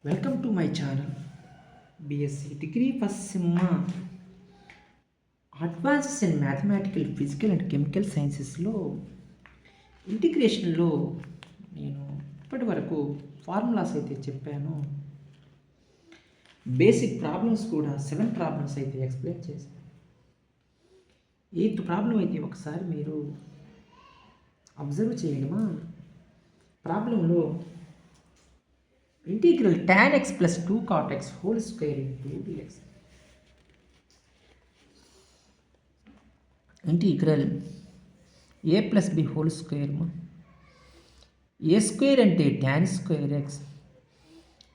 Welcome to my channel. BSc degree first sem advances in mathematical physical and chemical సైన్సెస్లో ఇంటిగ్రేషన్లో నేను ఇప్పటి వరకు ఫార్ములాస్ అయితే చెప్పాను. బేసిక్ ప్రాబ్లమ్స్ కూడా 7 ప్రాబ్లమ్స్ అయితే ఎక్స్ప్లెయిన్ చేశాను. 8th ప్రాబ్లం అయితే ఒకసారి మీరు అబ్జర్వ్ చేయడమా. ప్రాబ్లంలో integral tan x plus 2 cot x whole square into dx. Integral a plus b whole square a square అంటే tan square x,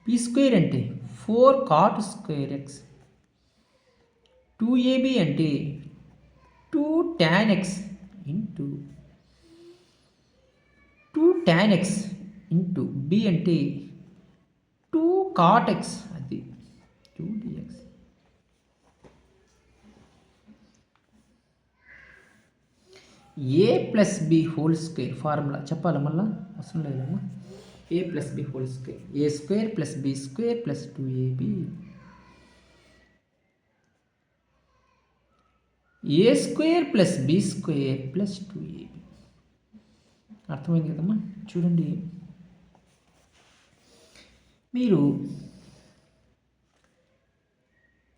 b square అంటే 4 cot square x, 2ab అంటే 2 tan x into 2 tan x into b అంటే 2 cot x, అది 2 dx. a plus b whole square formula చెప్పాలి, మళ్ళీ అవసరం లేదమ్మా. a plus b whole square, a square plus b square plus 2ab, a square plus b square plus 2ab. అర్థమైంది కదమ్మా. చూడండి, మీరు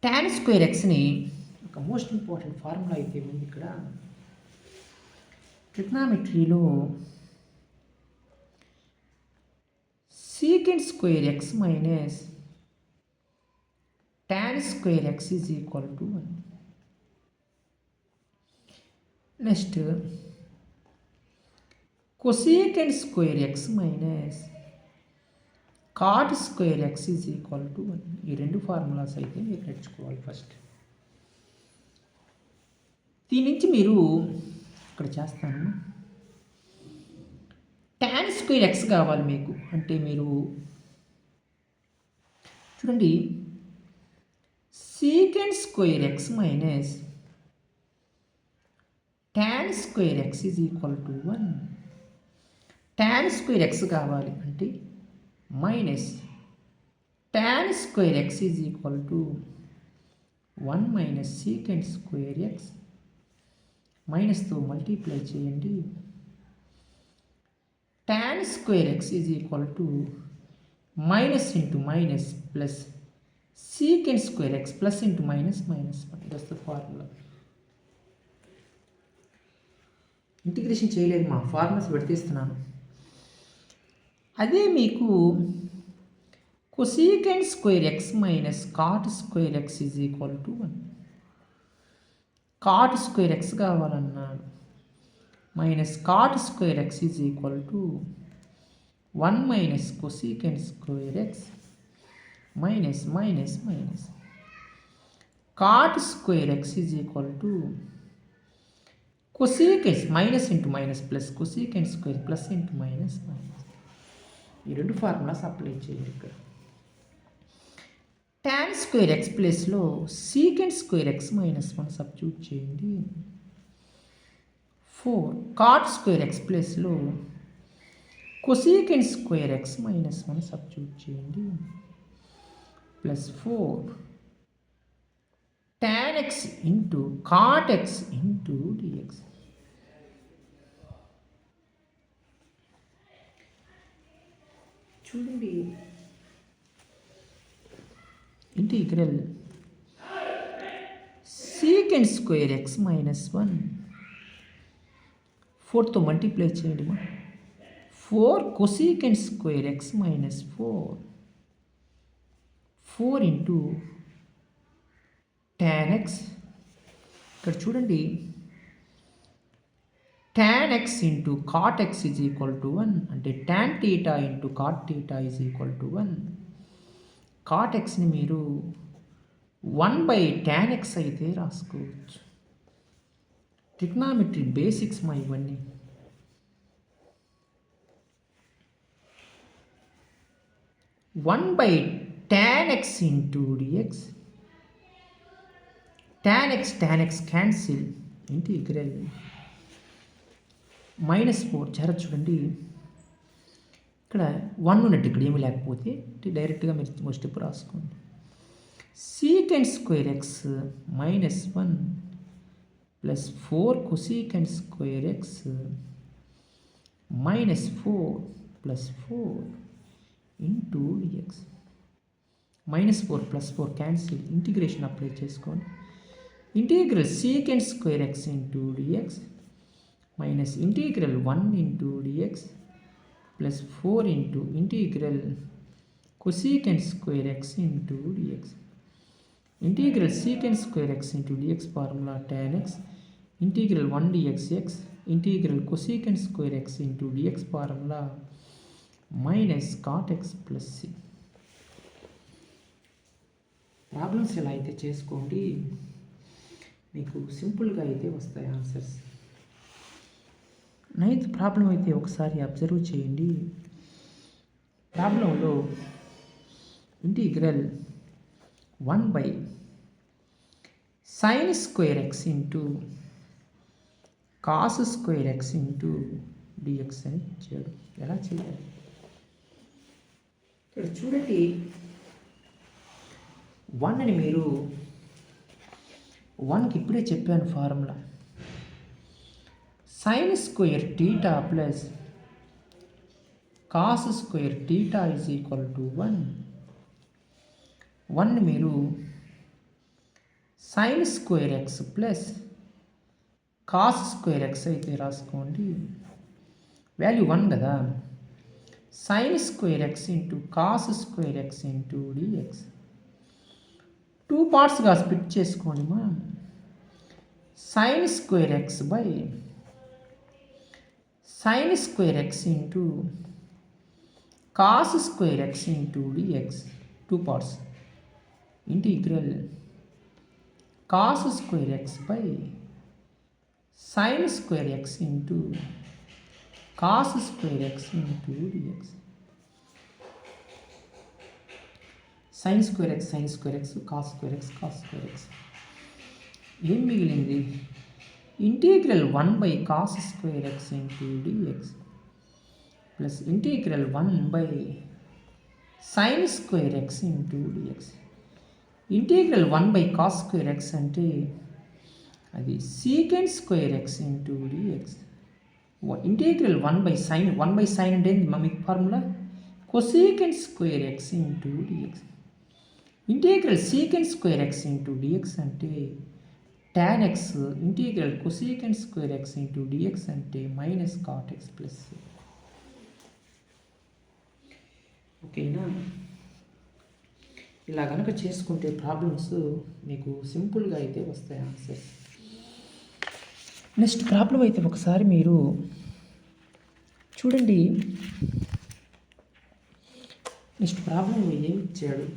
tan స్క్వేర్ ఎక్స్ని ఒక మోస్ట్ ఇంపార్టెంట్ ఫార్ములా అయితే ఉంది ఇక్కడ. ట్రిగ్నామెట్రీలో secant square x minus tan square x is equal to 1. Next cosecant square x minus cot square x is equal to 1. ఈ రెండు ఫార్ములాస్ అయితే మీరు నేర్చుకోవాలి ఫస్ట్. దీని నుంచి మీరు ఇక్కడ చేస్తాను. tan స్క్వేర్ ఎక్స్ కావాలి మీకు అంటే మీరు చూడండి, secant square x minus tan square x is equal to 1. tan square x కావాలి అంటే minus tan square x is equal to 1 minus secant square x, మైనస్తో మల్టిప్లై చేయండి. tan square x is equal to minus into minus plus secant square x plus into minus minus 1. That's the formula. Integration చేయలేదు, మా formulas పెడితేస్తున్నాను. అదే మీకు cosecant square x minus cot square x is equal to 1. Cot square x కావాలన్నాడు, minus cot square x is equal to 1 minus cosecant square x minus minus minus cot square x is equal to cosecant minus into minus plus cosecant square plus into minus minus. ఈ రెండు formulas apply చేయండి. ఇక్కడ tan square x ప్లేస్లో secant square x minus 1 substitute చేయండి. 4 cot square x ప్లేస్లో cosecant square x minus 1 substitute చేయండి. Plus 4 tan x into cot x into dx. చూడండి, integral secant square x minus 1 4తో multiply చేయండి. 4 cosecant square x minus 4 into tan x. ఇక్కడ చూడండి, tan x into cot x is equal to 1 అంటే tan theta into cot theta is equal to 1. cot xని మీరు 1/tan x అయితే రాసుకోవచ్చు. Trigonometry basics మా ఇవన్నీ. One by tan x into dx. tan x cancel. Integral -4 జాగ్రత్త చూడండి. ఇక్కడ 1 ఉన్నట్టు ఇక్కడ ఏమీ లేకపోతే డైరెక్ట్గా మీరు స్టెప్ రాసుకోండి. Secant square x minus 1 plus 4 cosecant square x minus 4 plus 4 into dx. Minus 4 plus 4 cancel, integration apply చేసుకోండి. Integral secant square x into dx minus integral 1 into dx plus 4 into integral cosecant square x into dx. Integral secant square x into dx formula tan x. Integral 1 dx x. Integral cosecant square x into dx formula minus cot x plus c. Problems ఎలా అయితే చేసుకోండి, మీకు సింపుల్గా అయితే వస్తాయి answers. 9th problem అయితే ఒకసారి observe చేయండి. ప్రాబ్లంలో integral 1/sin square x into cos square x into dx అని ఇచ్చాడు. ఎలా చేయాలి ఇక్కడ చూడండి. 1 అని మీరు 1కి ఇప్పుడే చెప్పాను formula. Sine square theta plus cos square theta is equal to 1. 1 మీరు sine square x plus cos square x అయితే రాసుకోండి. వాల్యూ 1 కదా. Sine square x into cos square x into dx 2 పార్ట్స్గా స్ప్లిట్ చేసుకోండి మా. Sine square x by sine square x into cos square x into dx 2 parts. Integral cos square x by sine square x into cos square x into dx. Sine square x cos square x ఏం మిగిలింది? Integral 1/cos square x into dx plus integral 1/sin square x into dx. Integral 1/cos square x అంటే అది secant square x into dx. Integral 1/sin అంటే మీకు formula cosecant square x into dx. Integral secant square x into dx అంటే tan x. Integral cosecant square x into dx అంటే minus cot x plus. ఓకేనా? ఇలా కనుక చేసుకుంటే problems మీకు సింపుల్గా అయితే వస్తాయి ఆన్సర్స్. నెక్స్ట్ ప్రాబ్లం అయితే ఒకసారి మీరు చూడండి. నెక్స్ట్ ప్రాబ్లం ఏమి ఇచ్చాడు?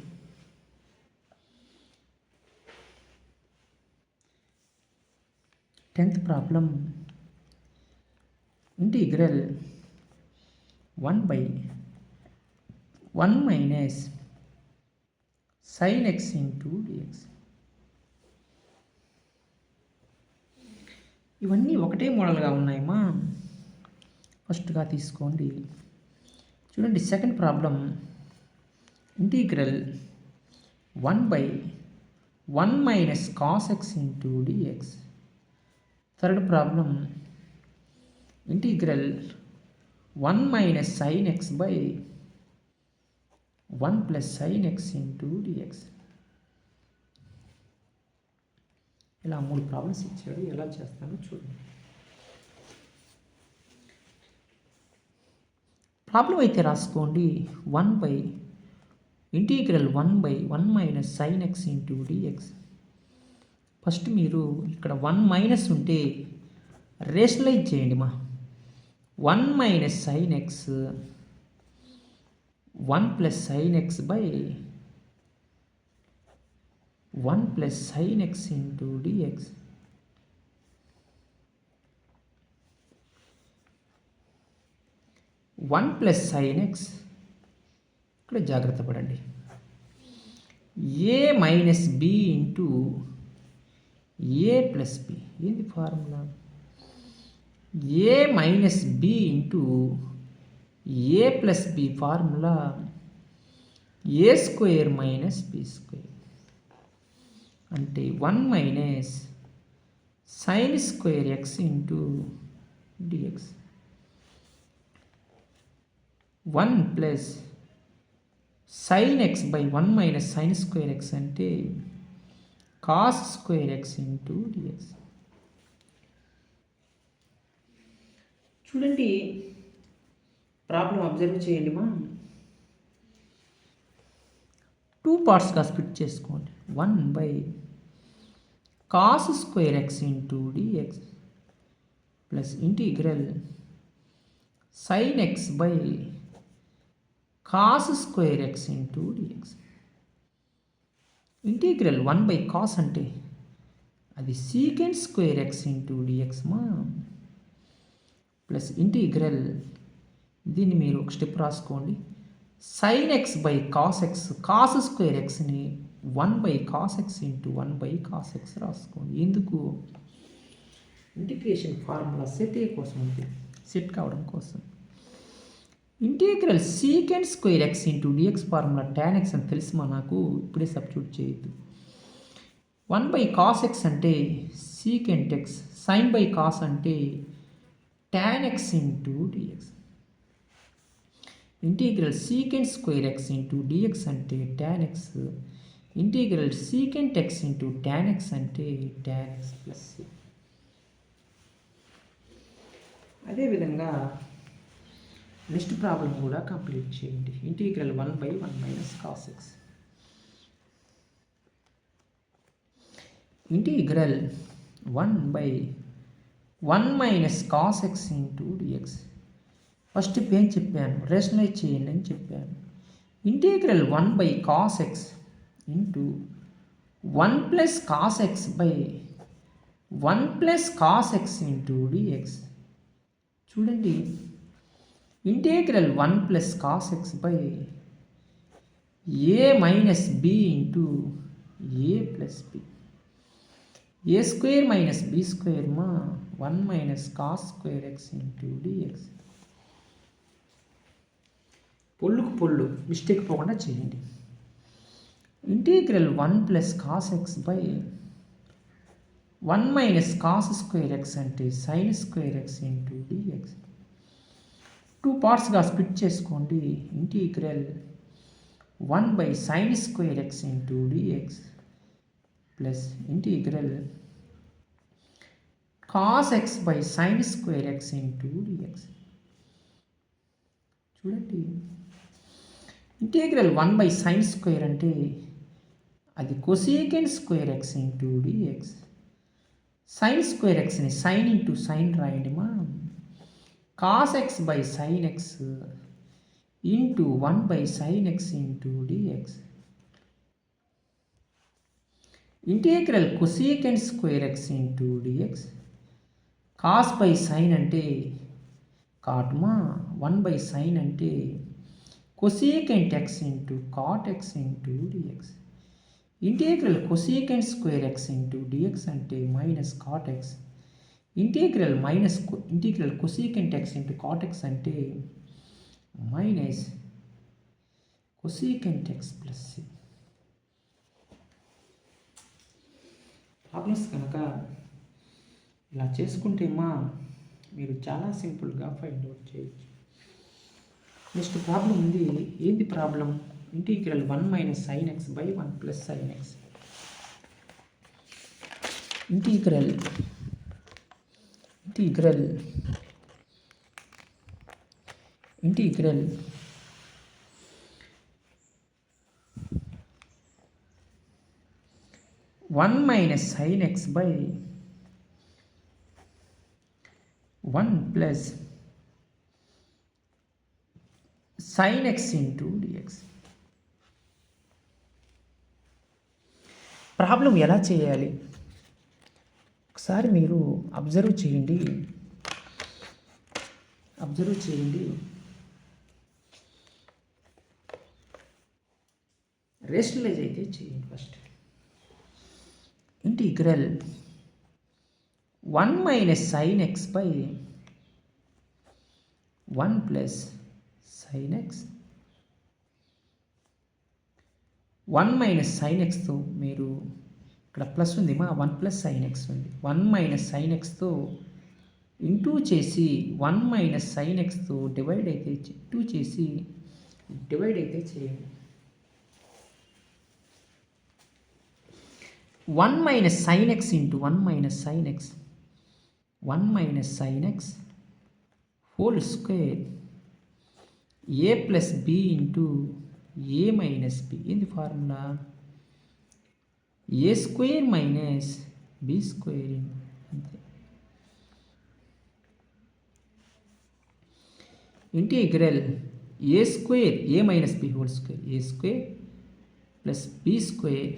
Tenth problem integral 1/1 minus sin x into dx. ఇవన్నీ ఒకటే మోడల్గా ఉన్నాయమ్మా. ఫస్ట్గా తీసుకోండి. చూడండి second problem integral 1/1 minus cos x into dx. Third problem integral 1 minus sin x by 1 plus sin x into dx. ఇలా 3 ప్రాబ్లమ్స్ ఇచ్చాడు. ఎలా చేస్తానో చూడండి. ప్రాబ్లం అయితే రాసుకోండి. Integral 1/1 minus sin x into dx. First మీరు ఇక్కడ 1 మైనస్ ఉంటే రేషనలైజ్ చేయండి మా. 1 minus sin x 1 plus sin x by 1 plus sin x into dx. One plus sin x ఇక్కడ జాగ్రత్త పడండి. A minus b into a plus b. ఏంది formula? A minus b into a plus b formula a square minus b square అంటే 1 minus sine square x into dx 1 plus sine x by 1 minus sine square x అంటే cos square x into dx. చూడండి problem observe చేయండి మా 2 పార్ట్స్గా split చేసుకోండి. 1 by cos square x into dx plus integral sine x by cos square x into dx. Integral 1 by cos అంటే అది secant square x into dx మా plus integral దీన్ని మీరు ఒక స్టెప్ రాసుకోండి. Sine x by cos x cos square ఎక్స్ని 1 by cos x into 1 by cos X రాసుకోండి. ఎందుకు integration formula set ఏ కోసం ఉంది, సెట్ కావడం కోసం. Integral secant square x into dx formula tan x అని తెలుసు నాకు, ఇప్పుడే సబ్స్టిట్యూట్ చేయొద్దు. 1 బై కాస్ ఎక్స్ అంటే secant x, sine by cos అంటే tan x into dx. Integral secant square x into dx అంటే tan x, integral secant x into tan x అంటే tan x plus c. అదేవిధంగా next problem కూడా complete చేయండి. Integral 1 by 1 minus cos x. Integral 1 by 1 minus cos x into dx. First ఏం చెప్పాను, rationalize చేయండి అని చెప్పాను. Integral 1 by cos x into 1 plus cos x by 1 plus cos x into dx. చూడండి integral 1 plus cos x by a minus b into a plus b. A square minus b square మా 1 minus cos square x into dx. పొల్లుకు పొల్లు mistake పోకుండా చేయండి. Integral 1 plus cos x by 1 minus cos square x అంటే sine square x into dx. 2 పార్ట్స్గా split చేసుకోండి. Integral 1 by sine square x into dx plus integral cos x by sine square x into dx. చూడండి integral 1 by sine square అంటే అది cosecant square x into dx. Sine square ఎక్స్ని sine into sine రాయండి మా. Cos x by sine x into 1 by sine x into dx. Integral cosecant square x into dx. Cos by sine అంటే కాట్మా, 1 by sine అంటే cosecant x into cot x into dx. Integral cosecant square x into dx అంటే minus cot x. Integral cosecant x into cot x అంటే minus cosecant x plus c. Problems కనుక ఇలా చేసుకుంటే మీరు చాలా సింపుల్గా ఫైండ్ అవుట్ చేయొచ్చు. నెక్స్ట్ ప్రాబ్లం ఉంది. ఏంది problem? Integral 1 minus sine x by 1 plus sine x. Integral 1 minus sine x by 1 plus sine x into dx. Problem ఎలా చేయాలి ఒకసారి మీరు అబ్జర్వ్ చేయండి. రేషనలైజ్ అయితే చేయండి. First integral 1 minus sine x by 1 plus sine x 1 minus sine ఎక్స్తో మీరు ఇక్కడ ప్లస్ ఉంది మా 1 ప్లస్ సైన్ ఎక్స్ ఉంది 1 మైనస్ సైన్ ఎక్స్తో ఇంటూ చేసి 1 మైనస్ సైన్ ఎక్స్తో డివైడ్ అయితే ఇంటూ చేసి డివైడ్ అయితే చేయండి 1 minus sine x into 1 minus sine x 1 minus sine x whole square a plus b into a minus b ఏంది formula a square minus b square అంతే integral a square a minus b whole square a square plus b square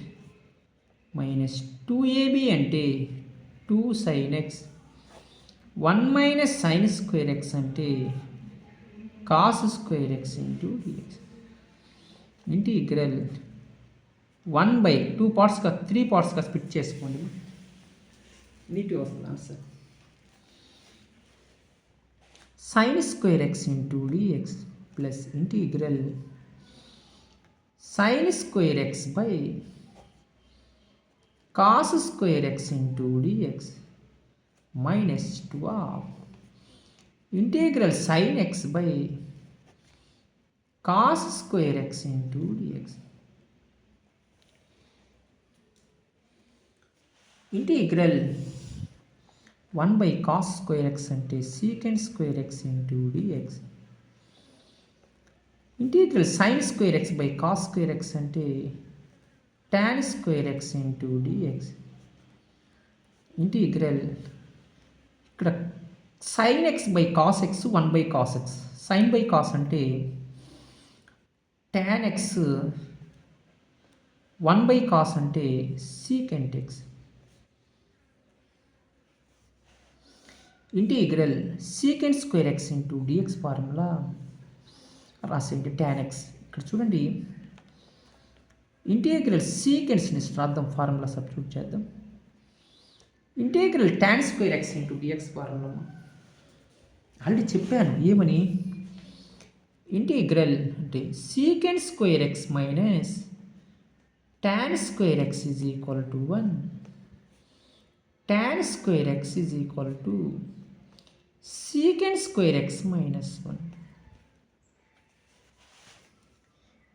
minus 2ab అంటే 2 sine x 1 minus sine square x అంటే cos square x into dx integral 1/2 పార్ట్స్గా 3 పార్ట్స్గా split చేసుకోండి నీట్గా వస్తుంది answer sine square x into dx plus integral sine square x by cos square x into dx minus 12 integral sine x by cos square x into dx integral 1 by cos square x అంటే secant square x into dx integral sin square x by cos square x అంటే tan square x into dx integral ఇక్కడ sin x by cos x 1 by cos x sin by cos అంటే tan x 1 by cos అంటే secant x ఇంటిగ్రల్ secant square x into dx formula రాసేయండి tan x ఇక్కడ చూడండి integral సీకెన్స్ని రాద్దాం formula substitute చేద్దాం integral tan square x into dx formula already చెప్పాను ఏమని ఇంటిగ్రల్ అంటే secant square x minus tan square x is equal to 1 tan square x is equal to secant square x minus 1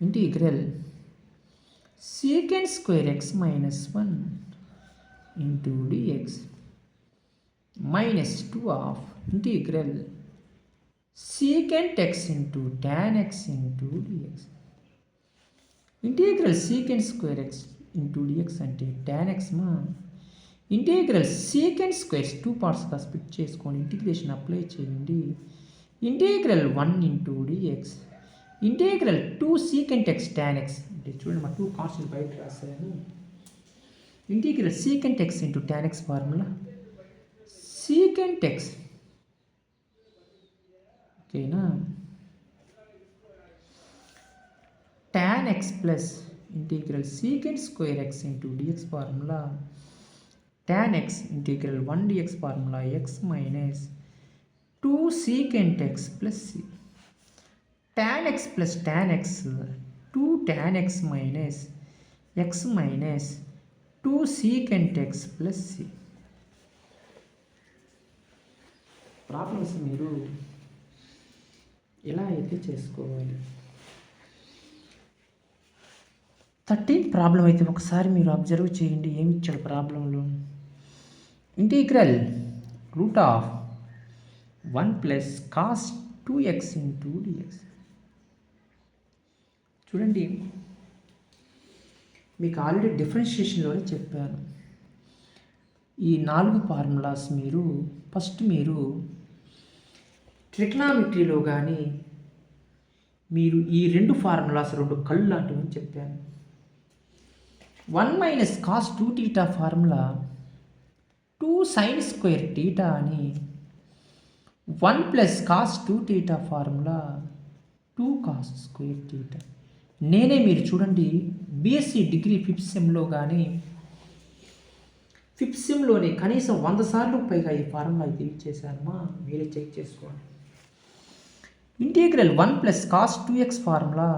integral secant square x minus 1 into dx minus 2 of integral secant x into tan x into dx integral secant square x into dx అంటే tan x మా integral secant squares 2 పార్ట్స్గా split చేసుకొని integration apply చేయండి integral 1 into dx integral 2 secant x tan x అంటే చూడండి మా 2 constant బయట రాశాను integral secant x into tan x formula secant x ఓకేనా tan x plus integral secant square x into dx formula tan x integral 1 dx formula x minus 2 secant x plus c tan x plus tan x 2 tan x minus x minus 2 secant x plus c problems మీరు ఇలా అయితే చేసుకోవాలి 13th problem అయితే ఒకసారి మీరు observe చేయండి ఏమి ఇచ్చాడు ప్రాబ్లంలో integral root of 1 plus cos 2x into dx చూడండి మీకు ఆల్రెడీ డిఫరెన్షియేషన్లోనే చెప్పాను ఈ 4 ఫార్ములాస్ మీరు ఫస్ట్ మీరు ట్రిగ్నామెట్రీలో కానీ మీరు ఈ 2 ఫార్ములాస్ 2 కళ్ళు లాంటివి అని చెప్పాను 1 minus cos 2 theta formula 2 sine square theta అని 1 plus cos 2 theta formula 2 cos square theta నేనే మీరు చూడండి బీఎస్సీ డిగ్రీ 5th సెమ్లో కానీ 5th సెమ్లోనే కనీసం 100 సార్లు పైగా ఈ ఫార్ములా అయితే యూజ్ చేశానమ్మా మీరే చెక్ చేసుకోండి integral 1 plus cos 2x formula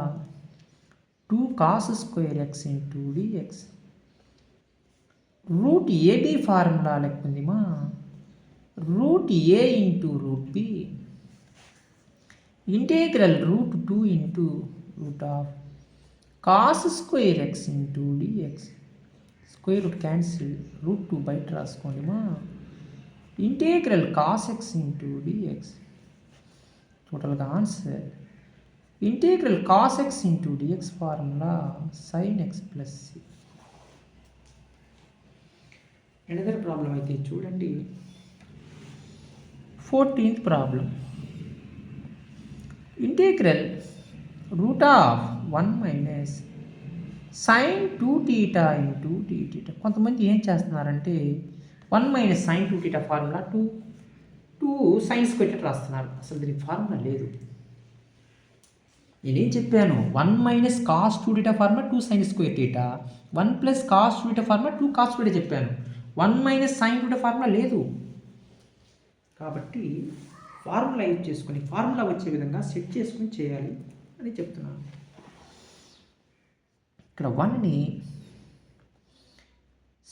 2 cos square x into dx. Root a b formula లెక్కుందిమా root a into root b integral root 2 into root of cos square x into dx. Square root cancel, root 2 బయట రాసుకోండిమా. Integral cos x into dx. టోటల్గా answer integral cos x into dx formula sine x plus c. Another problem అయితే చూడండి. 14th problem. Integral root of 1 minus sine 2 theta into d theta. కొంతమంది ఏం చేస్తున్నారంటే 1 minus sine 2 theta formula 2 sine square theta రాస్తున్నారు. అసలు దీనికి formula లేదు. నేనేం చెప్పాను, 1 minus cos 2 theta formula 2 sine square theta, 1 plus cos 2 theta formula 2 cos square చెప్పాను. 1 మైనస్ సైన్ 2 టీటా ఫార్ములా లేదు. కాబట్టి ఫార్ములా యూజ్ చేసుకొని ఫార్ములా వచ్చే విధంగా సెట్ చేసుకుని చేయాలి అని చెప్తున్నాను. ఇక్కడ 1ని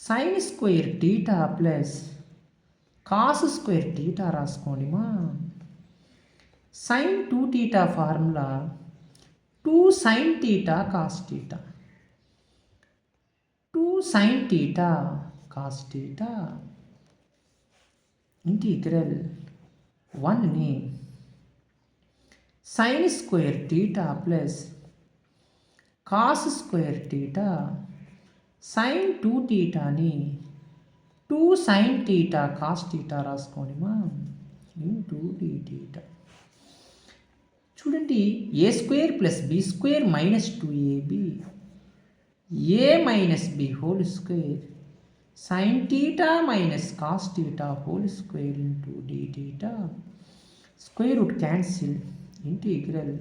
sine square theta plus cos square theta రాసుకోండిమా. Sine 2 theta formula 2 sine theta cos theta, 2 sine theta cos theta integral 1ని sine square theta plus cos square theta sine 2 టీటాని 2 సైన్ టీటా కాస్ టీటా రాసుకోండిమా into d theta. చూడండి, a square plus b square minus 2ab a minus b whole square sine theta minus cos theta whole square into d theta. Square root cancel, integral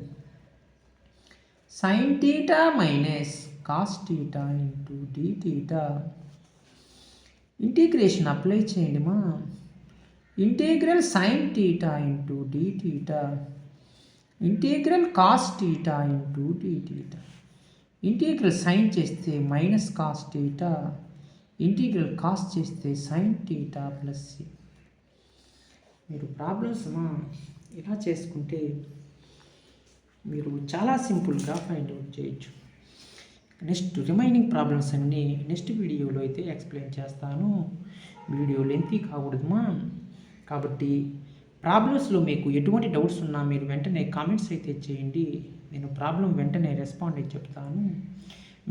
sine theta minus cos theta into d theta. Integration apply చేయండిమా. Integral sine theta into d theta integral cos theta into d theta. Integral sine చేస్తే minus cos theta, integral cos చేస్తే sine theta plus c. మీరు problems ఇలా చేసుకుంటే మీరు చాలా సింపుల్గా find out చేయొచ్చు. నెక్స్ట్ రిమైనింగ్ ప్రాబ్లమ్స్ అన్నీ నెక్స్ట్ వీడియోలో అయితే ఎక్స్ప్లెయిన్ చేస్తాను. వీడియో లెంతీ కాకూడదుమా. కాబట్టి ప్రాబ్లమ్స్లో మీకు ఎటువంటి డౌట్స్ ఉన్నా మీరు వెంటనే కామెంట్స్ అయితే చేయండి. నేను ప్రాబ్లం వెంటనే రెస్పాండ్ అయితే చెప్తాను.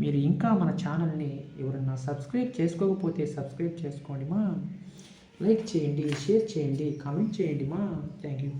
మీరు ఇంకా మన ఛానల్ని ఎవరన్నా సబ్స్క్రైబ్ చేసుకోకపోతే సబ్స్క్రైబ్ చేసుకోండి మా. లైక్ చేయండి, షేర్ చేయండి, కామెంట్ చేయండి మా. Thank you.